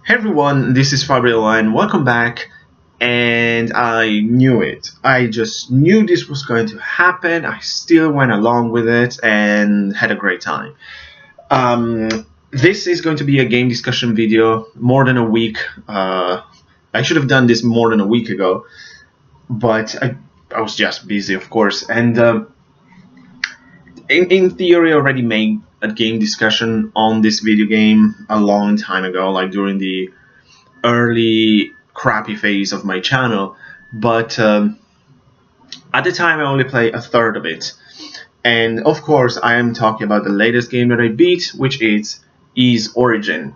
Hey everyone, this is Fabio and welcome back. And I knew it. I just knew this was going to happen. I still went along with it and had a great time. This is going to be a game discussion video more than a week. I should have done this more than a week ago, but I was just busy, of course. And in theory, I already made a game discussion on this video game a long time ago, like during the early crappy phase of my channel, but at the time I only played a third of it. And of course I am talking about the latest game that I beat, which is Ys Origin.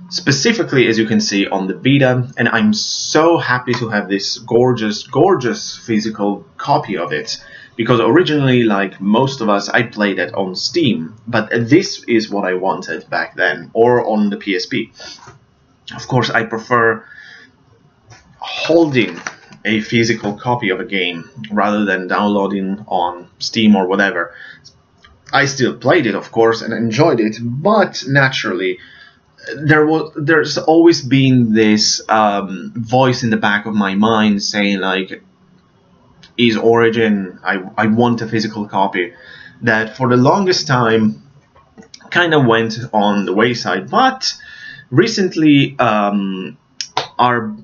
Specifically, as you can see, on the Vita, and I'm so happy to have this gorgeous physical copy of it, because originally, like most of us, I played it on Steam, but this is what I wanted back then, or on the PSP. Of course, I prefer holding a physical copy of a game rather than downloading on Steam or whatever. I still played it, of course, and enjoyed it, but naturally, there's always been this voice in the back of my mind saying, like, Ys Origin, I want a physical copy, that for the longest time kind of went on the wayside. But recently, our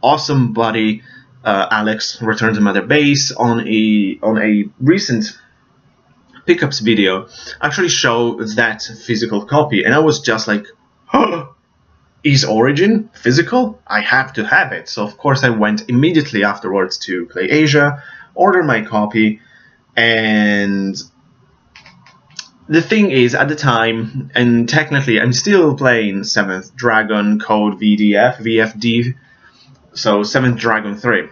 awesome buddy Alex returned to Mother Base on a recent pickups video, actually showed that physical copy, and I was just like, huh, Ys Origin physical? I have to have it. So of course I went immediately afterwards to Play Asia, ordered my copy, and the thing is, at the time, and technically I'm still playing 7th Dragon Code VFD, so 7th Dragon 3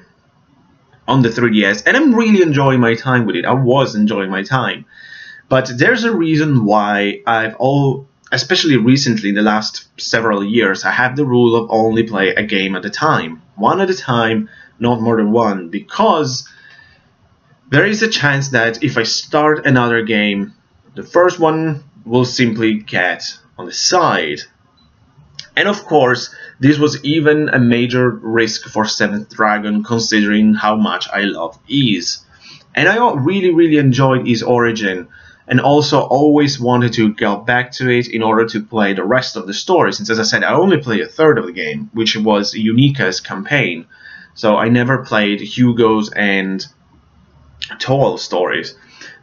on the 3DS, and I'm really enjoying my time with it. I was enjoying my time. But there's a reason why especially recently, in the last several years, I have the rule of only play a game at a time. One at a time, not more than one, because there is a chance that if I start another game, the first one will simply get on the side. And of course, this was even a major risk for 7th Dragon, considering how much I love Ys. And I really enjoyed Ys Origin, and also always wanted to go back to it in order to play the rest of the story, since, as I said, I only played a third of the game, which was Unica's campaign. So I never played Hugo's and Toal's stories.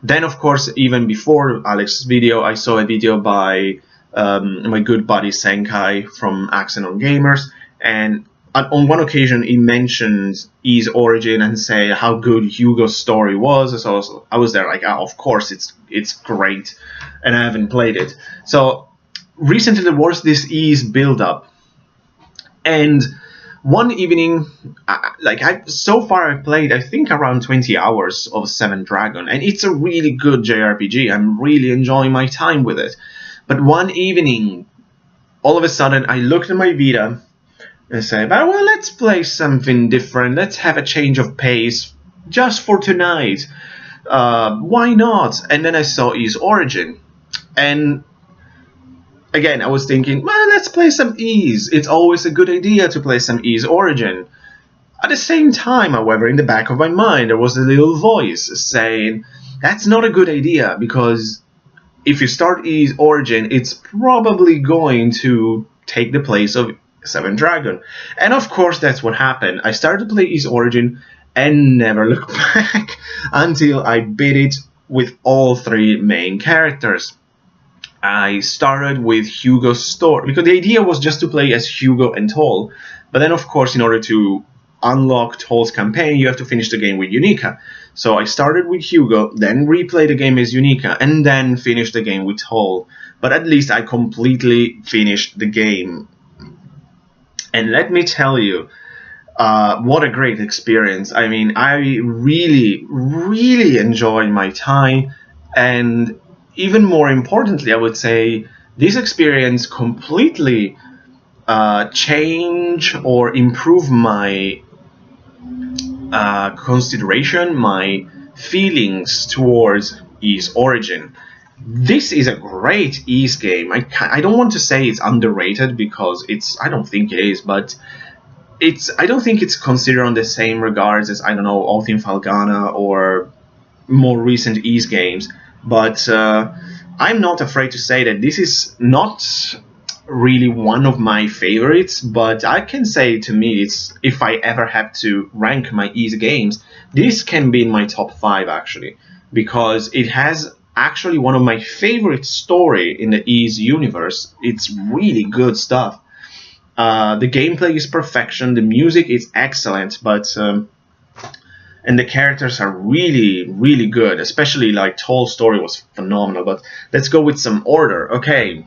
Then, of course, even before Alex's video, I saw a video by my good buddy Senkai from Accent on Gamers, and on one occasion he mentioned Ys Origin and say how good Hugo's story was. So I was there like, oh, of course it's great, and I haven't played it. So recently there was this Ys build-up, and one evening, so far I've played, I think, around 20 hours of 7th Dragon, and it's a really good JRPG. I'm really enjoying my time with it. But one evening, all of a sudden, I looked at my Vita and said, well, let's play something different. Let's have a change of pace just for tonight. Why not? And then I saw Ys Origin. And again, I was thinking, well, let's play some Ys. It's always a good idea to play some Ys Origin. At the same time, however, in the back of my mind, there was a little voice saying, that's not a good idea, because if you start Ys Origin, it's probably going to take the place of 7th Dragon. And of course, that's what happened. I started to play Ys Origin and never looked back until I beat it with all 3 main characters. I started with Hugo's story, because the idea was just to play as Hugo and Toal. But then, of course, in order to unlock Toal's campaign, you have to finish the game with Unica. So I started with Hugo, then replayed the game as Unica, and then finished the game with Toal. But at least I completely finished the game. And let me tell you, what a great experience. I mean, I really enjoyed my time, and even more importantly, I would say, this experience completely changed or improved my consideration, my feelings towards Ys Origin. This is a great Ys game. I don't want to say it's underrated because I don't think it is, but I don't think it's considered on the same regards as, I don't know, Ultim Falgana or more recent Ys games. But I'm not afraid to say that this is not really one of my favorites, but I can say, to me, it's, if I ever have to rank my Ys games, this can be in my top 5 actually, because it has actually one of my favorite story in the Ys universe. It's really good stuff. The gameplay is perfection, the music is excellent, but and the characters are really, really good. Especially like Toll's story was phenomenal. But let's go with some order. Okay,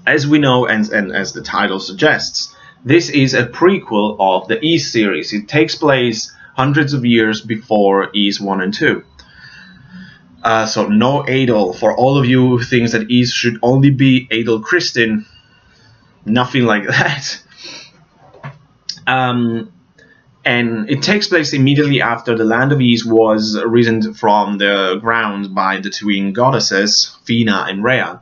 as we know, and as the title suggests, this is a prequel of the Ys series. It takes place hundreds of years before Ys 1 and 2. So no Adol. For all of you who think that Ys should only be Adol Christin, nothing like that. And it takes place immediately after the land of Ys was risen from the ground by the twin goddesses, Fina and Rhea.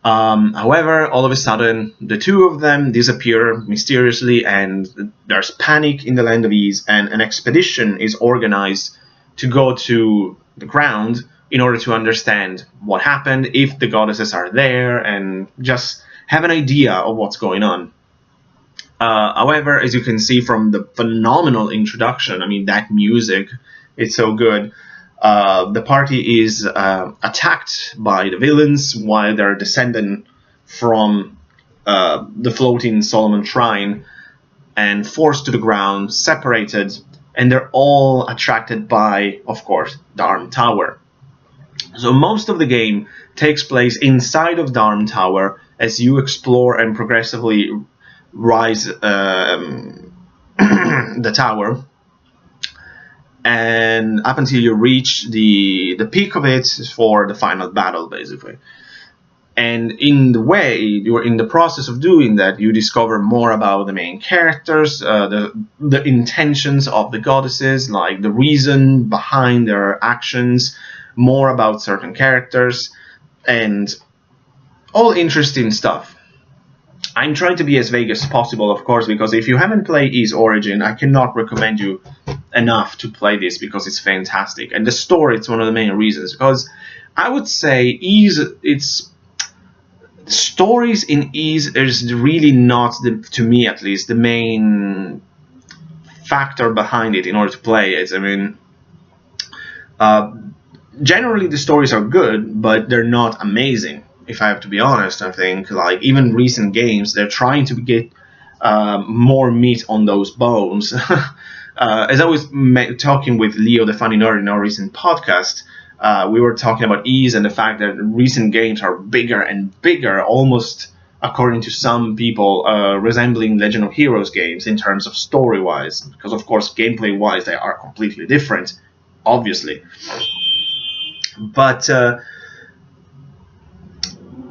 However, all of a sudden, the two of them disappear mysteriously, and there's panic in the land of Ys, and an expedition is organized to go to the ground in order to understand what happened, if the goddesses are there, and just have an idea of what's going on. However, as you can see from the phenomenal introduction, I mean, that music, it's so good. The party is attacked by the villains while they're descending from the floating Solomon Shrine and forced to the ground, separated, and they're all attracted by, of course, Darm Tower. So most of the game takes place inside of Darm Tower as you explore and progressively rise the tower, and up until you reach the peak of it for the final battle, basically. And in the way you're in the process of doing that, you discover more about the main characters, the intentions of the goddesses, like the reason behind their actions, more about certain characters, and all interesting stuff. I'm trying to be as vague as possible, of course, because if you haven't played Ys Origin, I cannot recommend you enough to play this, because it's fantastic. And the story, it's one of the main reasons, because I would say Ys, it's stories in Ys is really not, to me at least, the main factor behind it in order to play it. I mean, generally the stories are good, but they're not amazing. If I have to be honest, I think, like, even recent games, they're trying to get more meat on those bones. As I was talking with Leo, the funny nerd, in our recent podcast, we were talking about Ys and the fact that recent games are bigger and bigger, almost, according to some people, resembling Legend of Heroes games in terms of story-wise. Because, of course, gameplay-wise, they are completely different, obviously. But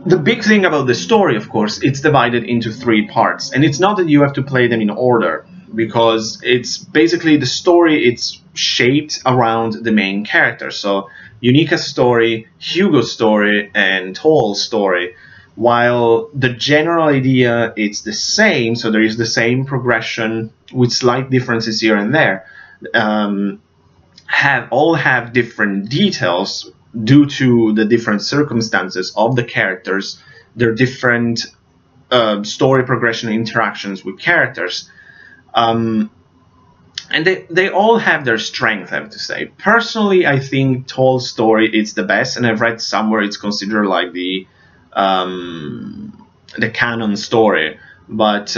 the big thing about the story, of course, it's divided into 3 parts. And it's not that you have to play them in order, because it's basically the story, it's shaped around the main characters. So Unika's story, Hugo's story, and Toll's story. While the general idea, it's the same, so there is the same progression with slight differences here and there, all have different details due to the different circumstances of the characters, their different story progression interactions with characters. And they all have their strength, I have to say. Personally, I think Toll's story is the best, and I've read somewhere it's considered like the canon story. But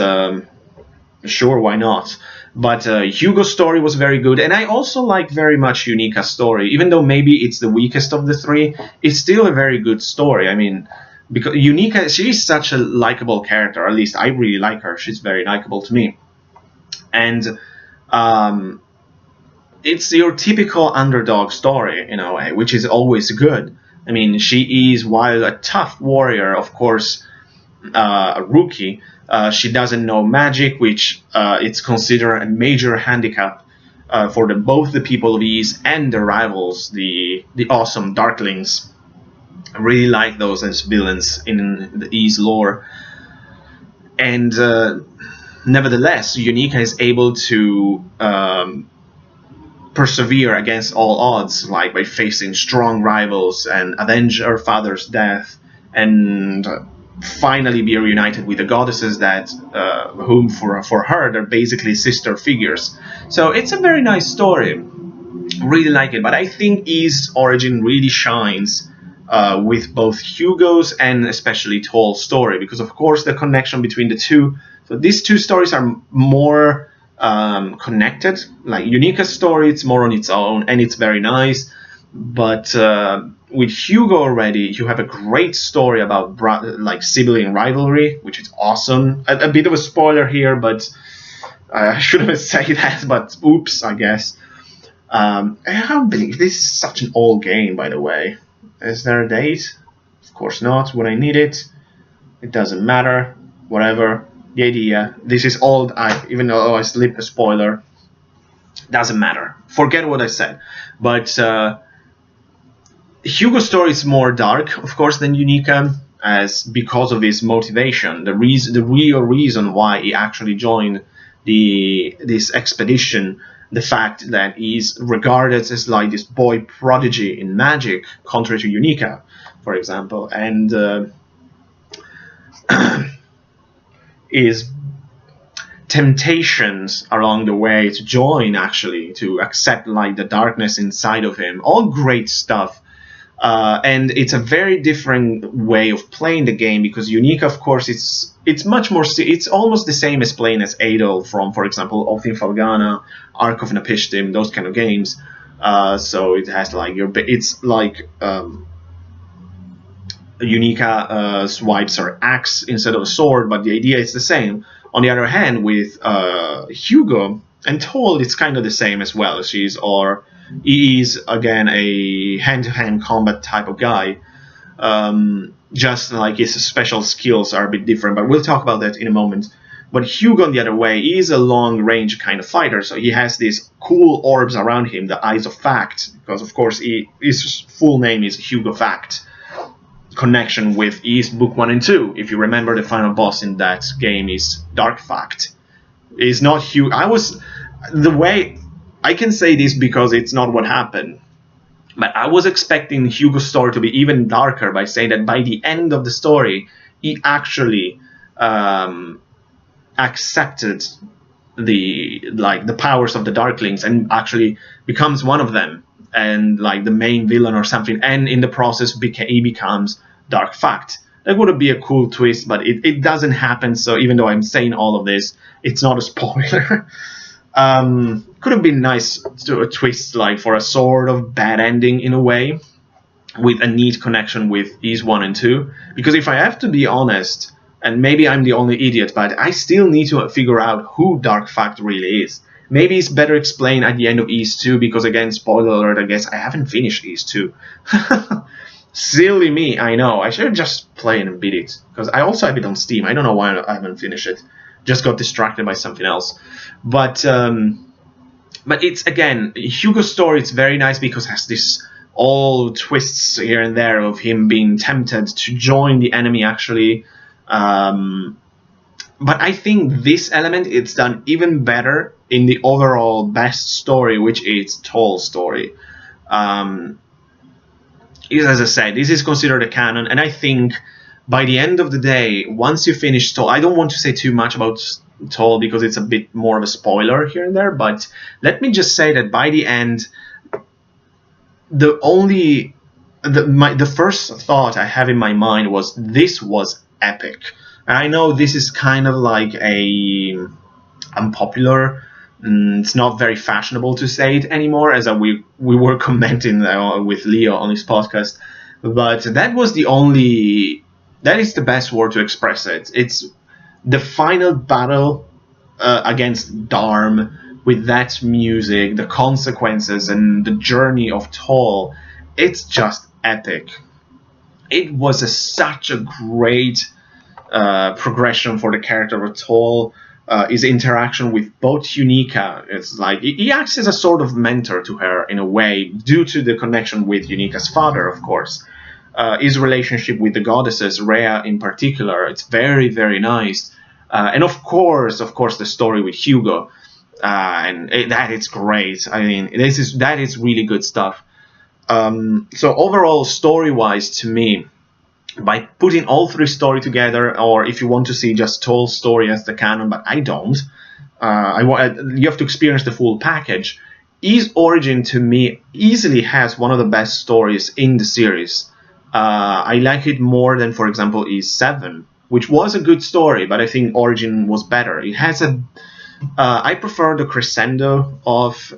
sure, why not? But Hugo's story was very good, and I also like very much Unika's story. Even though maybe it's the weakest of the 3, it's still a very good story. I mean, because Unika, she's such a likable character, or at least I really like her. She's very likable to me. And it's your typical underdog story, in a way, which is always good. I mean, she is, while a tough warrior, of course, a rookie, she doesn't know magic, which it's considered a major handicap for both the people of Ys and their rivals, the awesome Darklings. I really like those as villains in the Ys lore. And nevertheless, Unica is able to persevere against all odds, like by facing strong rivals and avenge her father's death, and finally be reunited with the goddesses that, whom for her they're basically sister figures. So it's a very nice story. Really like it, but I think Ys' origin really shines with both Hugo's and especially Toll's story, because of course the connection between the two. So these two stories are more connected. Like Unica's story, it's more on its own and it's very nice. But with Hugo already, you have a great story about like sibling rivalry, which is awesome. A bit of a spoiler here, but I shouldn't say that. But oops, I guess. I can't believe this is such an old game, by the way. Is there a date? Of course not. When I need it, it doesn't matter. Whatever. The idea. This is old. Even though I slipped a spoiler, doesn't matter. Forget what I said. But Hugo's story is more dark, of course, than Unica, as because of his motivation, the real reason why he actually joined this expedition. The fact that he's regarded as like this boy prodigy in magic, contrary to Unica, for example, and his temptations along the way to join, actually, to accept like the darkness inside of him. All great stuff. And it's a very different way of playing the game, because Unica, of course, it's much more. It's almost the same as playing as Adol from, for example, Oath Falgana, Ark of Napishtim, those kind of games. So it has like it's like Unica swipes her axe instead of a sword, but the idea is the same. On the other hand, with Hugo and Toll, it's kind of the same as well. He is again a hand-to-hand combat type of guy. Just like his special skills are a bit different, but we'll talk about that in a moment. But Hugo, on the other way, is a long-range kind of fighter, so he has these cool orbs around him, the Eyes of Fact, because of course his full name is Hugo Fact. Connection with Ys Book 1 and 2. If you remember, the final boss in that game is Dark Fact. Is not Hugo. I can say this because it's not what happened, but I was expecting Hugo's story to be even darker by saying that by the end of the story, he actually accepted the powers of the Darklings and actually becomes one of them, and like the main villain or something, and in the process he becomes Dark Fact. That would be a cool twist, but it doesn't happen. So even though I'm saying all of this, it's not a spoiler. Could have been nice to a twist, like for a sort of bad ending in a way, with a neat connection with Ys 1 and 2. Because if I have to be honest, and maybe I'm the only idiot, but I still need to figure out who Dark Fact really is. Maybe it's better explained at the end of Ys 2, because again, spoiler alert, I guess I haven't finished Ys 2. Silly me, I know. I should have just played and beat it, because I also have it on Steam. I don't know why I haven't finished it. Just got distracted by something else. But it's, again, Hugo's story, it's very nice because it has this all twists here and there of him being tempted to join the enemy, actually. But I think this element, it's done even better in the overall best story, which is Toll's story. As I said, this is considered a canon, and I think by the end of the day, once you finish Toll, I don't want to say too much about Toll because it's a bit more of a spoiler here and there, but let me just say that by the end, the first thought I have in my mind was, this was epic. And I know this is kind of like a unpopular, it's not very fashionable to say it anymore, as we were commenting with Leo on his podcast, but that is the best word to express it. It's the final battle against Darm, with that music, the consequences, and the journey of Toll. It's just epic. It was such a great progression for the character of Toll. His interaction with both Unica, it's like he acts as a sort of mentor to her in a way, due to the connection with Unica's father, of course. his relationship with the goddesses, Rhea in particular, it's very, very nice. And of course, the story with Hugo, that is great. I mean, that is really good stuff. So overall, story-wise, to me, by putting all three story together, or if you want to see just Toll's story as the canon, but I don't, you have to experience the full package. Ys Origin, to me, easily has one of the best stories in the series. I like it more than, for example, Ys 7, which was a good story, but I think Origin was better. It has I prefer the crescendo of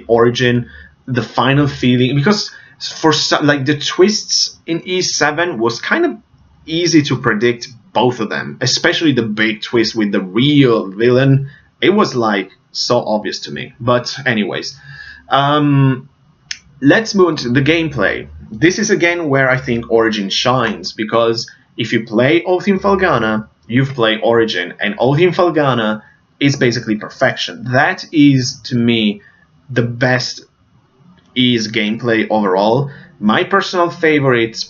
Origin, the final feeling, because for like the twists in Ys 7 was kind of easy to predict, both of them, especially the big twist with the real villain. It was like so obvious to me. But anyways, let's move into the gameplay. This is again where I think Origin shines, because if you play Oath in Felghana, you've played Origin, and Oath in Felghana is basically perfection. That is, to me, the best Ys gameplay overall. My personal favorite,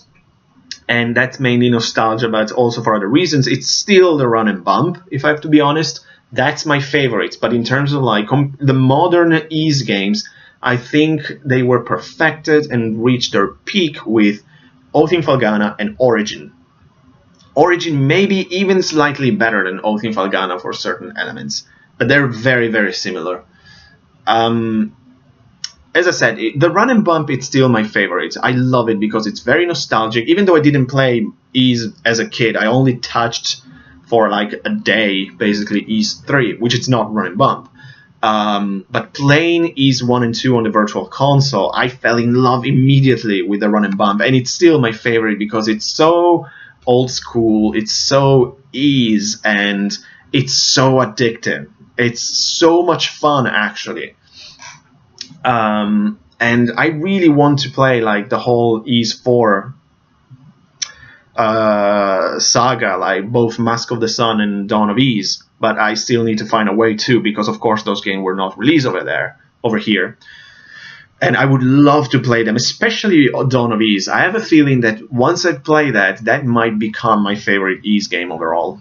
and that's mainly nostalgia, but also for other reasons, it's still the run and bump, if I have to be honest. That's my favorite. But in terms of like the modern Ys games, I think they were perfected and reached their peak with Oath in Felghana and Origin. Origin may be even slightly better than Oath in Felghana for certain elements, but they're very, very similar. As I said, the run and bump, it's still my favorite. I love it because it's very nostalgic. Even though I didn't play Ys as a kid, I only touched for like a day, basically, Ys 3, which is not run and bump. But playing Ys 1 and 2 on the Virtual Console, I fell in love immediately with the run and bump, and it's still my favorite because it's so old school, it's so Ys, and it's so addictive. It's so much fun, actually. And I really want to play like the whole Ys 4 saga, like both Mask of the Sun and Dawn of Ys, but I still need to find a way to, because of course those games were not released over here. And I would love to play them, especially Dawn of Ys. I have a feeling that once I play that, that might become my favorite Ys game overall.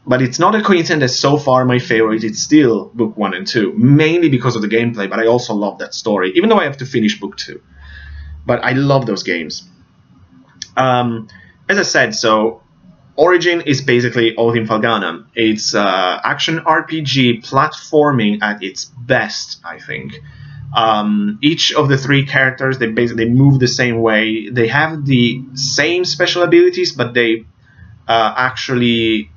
But it's not a coincidence that so far my favorite is still Book 1 and 2, mainly because of the gameplay, but I also love that story, even though I have to finish Book 2. But I love those games. As I said, so Origin is basically Oath in Felghana. It's action RPG platforming at its best, I think. Each of the three characters, they move the same way. They have the same special abilities, but they actually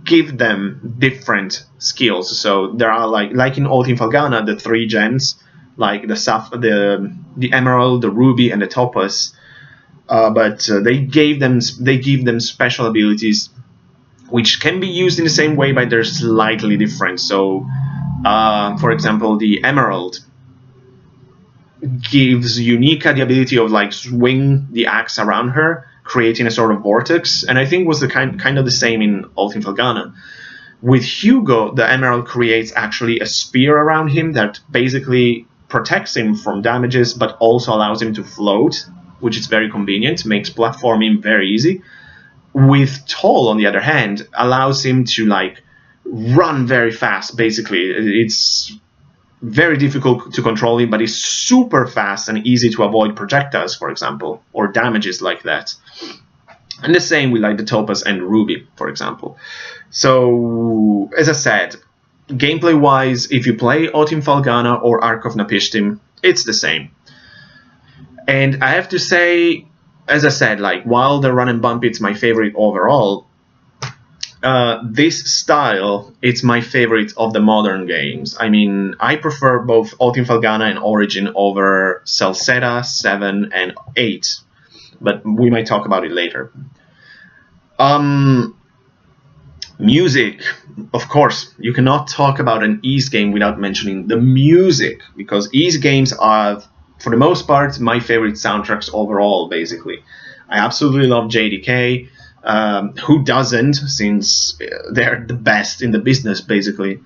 give them different skills. So there are like in Oath in Felghana, the three gems, like the emerald, the ruby, and the topaz. But they give them special abilities, which can be used in the same way, but they're slightly different. So, for example, the emerald gives Unica the ability of like swing the axe around her, creating a sort of vortex, and I think was the kind of the same in Oath in Felghana. With Hugo, the emerald creates actually a spear around him that basically protects him from damages, but also allows him to float, which is very convenient, makes platforming very easy. With Toll, on the other hand, allows him to like run very fast. Basically, it's very difficult to control him, but he's super fast and easy to avoid projectiles, for example, or damages like that. And the same with like the Topaz and Ruby, for example. So, as I said, gameplay-wise, if you play Oath in Felghana or Ark of Napishtim, it's the same. And I have to say, as I said, like while the run and bump it's my favorite overall, this style, it's my favorite of the modern games. I mean, I prefer both Oath in Felghana and Origin over Celceta, 7, and 8. But we might talk about it later. Music. Of course, you cannot talk about an Ys game without mentioning the music, because Ys games are, for the most part, my favorite soundtracks overall, basically. I absolutely love JDK. Who doesn't, since they're the best in the business, basically.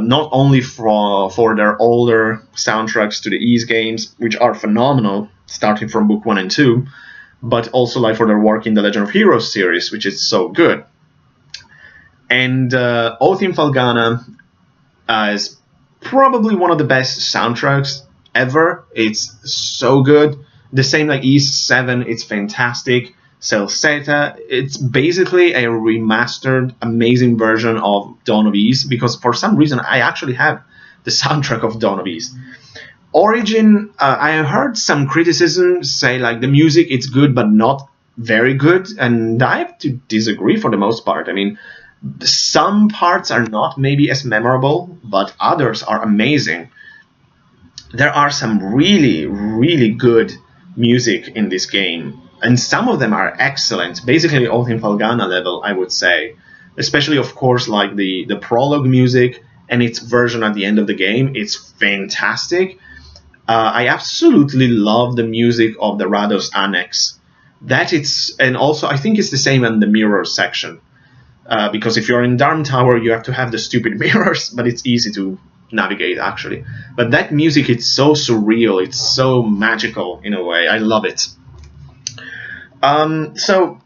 not only for their older soundtracks to the Ys games, which are phenomenal, starting from book 1 and 2, but also like for their work in the Legend of Heroes series, which is so good. And Oath in Falgana is probably one of the best soundtracks ever. It's so good. The same like Ys 7, it's fantastic. Celceta, it's basically a remastered, amazing version of Dawn of Ys, because for some reason I actually have the soundtrack of Dawn of Ys. Origin, I heard some criticism say like the music it's good but not very good, and I have to disagree for the most part. I mean, some parts are not maybe as memorable, but others are amazing. There are some really, really good music in this game, and some of them are excellent, basically Oath in Falgana level, I would say. Especially, of course, like the prologue music and its version at the end of the game. It's fantastic. I absolutely love the music of the Rados Annex. And also I think it's the same in the mirror section. Because if you're in Darm Tower, you have to have the stupid mirrors, but it's easy to navigate, actually. But that music, it's so surreal, it's so magical in a way. I love it. So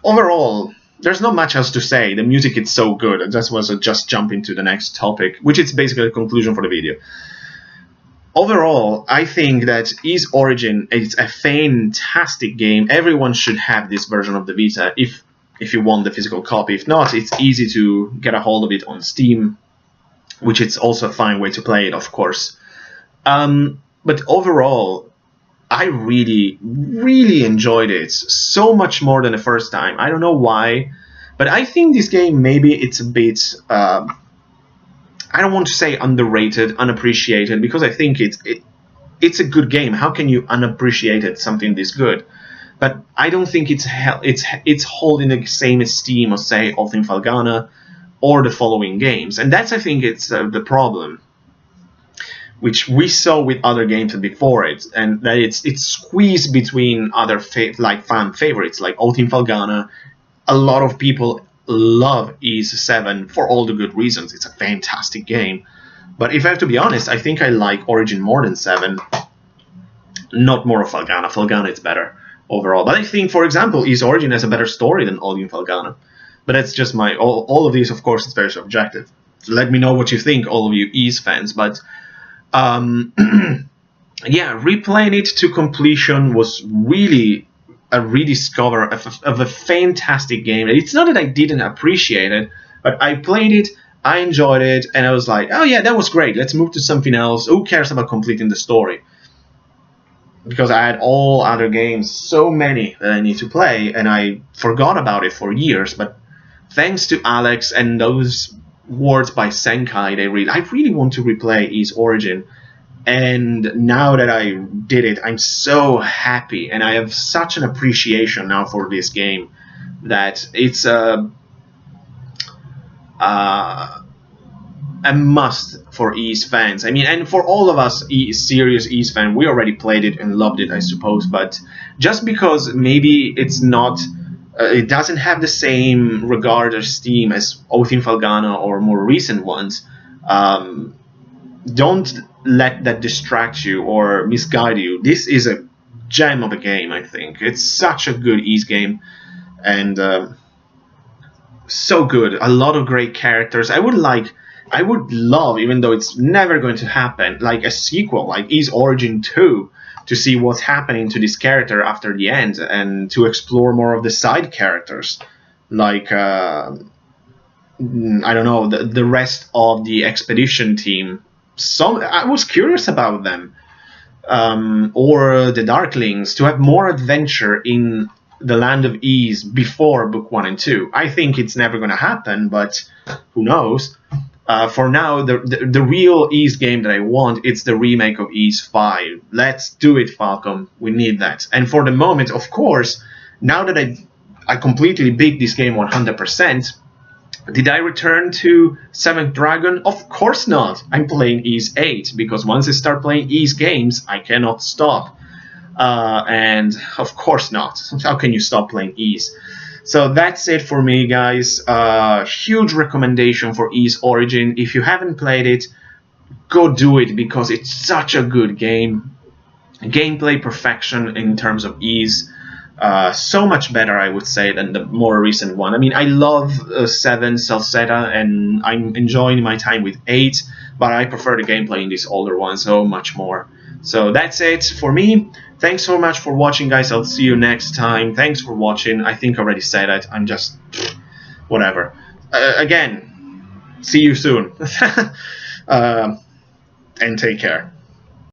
overall, there's not much else to say. The music is so good. I just was just jump into the next topic, which is basically a conclusion for the video. Overall, I think that Ys Origin is a fantastic game. Everyone should have this version of the Vita if you want the physical copy. If not, it's easy to get a hold of it on Steam, which is also a fine way to play it, of course. But overall, I really, really enjoyed it. So much more than the first time. I don't know why, but I think this game, maybe it's a bit, I don't want to say underrated, unappreciated, because I think it's a good game. How can you unappreciate something this good? But I don't think it's holding the same esteem as, say, Oath in Falgana or the following games. And that's, I think, it's the problem, which we saw with other games before it, and that it's squeezed between other fan favorites like Oath in Falgana. A lot of people love Ys 7 for all the good reasons. It's a fantastic game. But if I have to be honest, I think I like Origin more than 7. Not more of Falgana. Falgana is better overall. But I think, for example, Ys Origin has a better story than Oath in Falgana. But that's just my... All of these, of course, it's very subjective. So let me know what you think, all of you Ys fans. But... yeah, replaying it to completion was really a rediscover of a fantastic game. It's not that I didn't appreciate it, but I played it, I enjoyed it, and I was like, oh yeah, that was great, let's move to something else. Who cares about completing the story? Because I had all other games, so many that I need to play, and I forgot about it for years. But thanks to Alex and those words by Senkai, I really want to replay Ys Origin, and now that I did it, I'm so happy, and I have such an appreciation now for this game that it's a must for Ys fans. I mean, and for all of us serious Ys fans, we already played it and loved it, I suppose. But just because maybe it's not it doesn't have the same regard or esteem as Oath in Falgana or more recent ones, don't let that distract you or misguide you. This is a gem of a game, I think. It's such a good Ys game, and so good. A lot of great characters. I would love, even though it's never going to happen, like a sequel, like Ys Origin 2, to see what's happening to this character after the end, and to explore more of the side characters, like I don't know, the rest of the expedition team. I was curious about them, or the Darklings, to have more adventure in the land of Ys before book 1 and 2. I think it's never going to happen, but who knows. For now, the real Ys game that I want, it's the remake of Ys 5. Let's do it, Falcom. We need that. And for the moment, of course, now that I completely beat this game 100%, did I return to 7th Dragon? Of course not. I'm playing Ys 8, because once I start playing Ys games, I cannot stop. And of course not. How can you stop playing Ys? So that's it for me, guys. Huge recommendation for Ys Origin. If you haven't played it, go do it because it's such a good game. Gameplay perfection in terms of Ys. So much better, I would say, than the more recent one. I mean, I love 7 Celceta, and I'm enjoying my time with 8, but I prefer the gameplay in this older one so much more. So that's it for me. Thanks so much for watching, guys. I'll see you next time. Thanks for watching. I think I already said it. I'm just... whatever. Again, see you soon. And take care.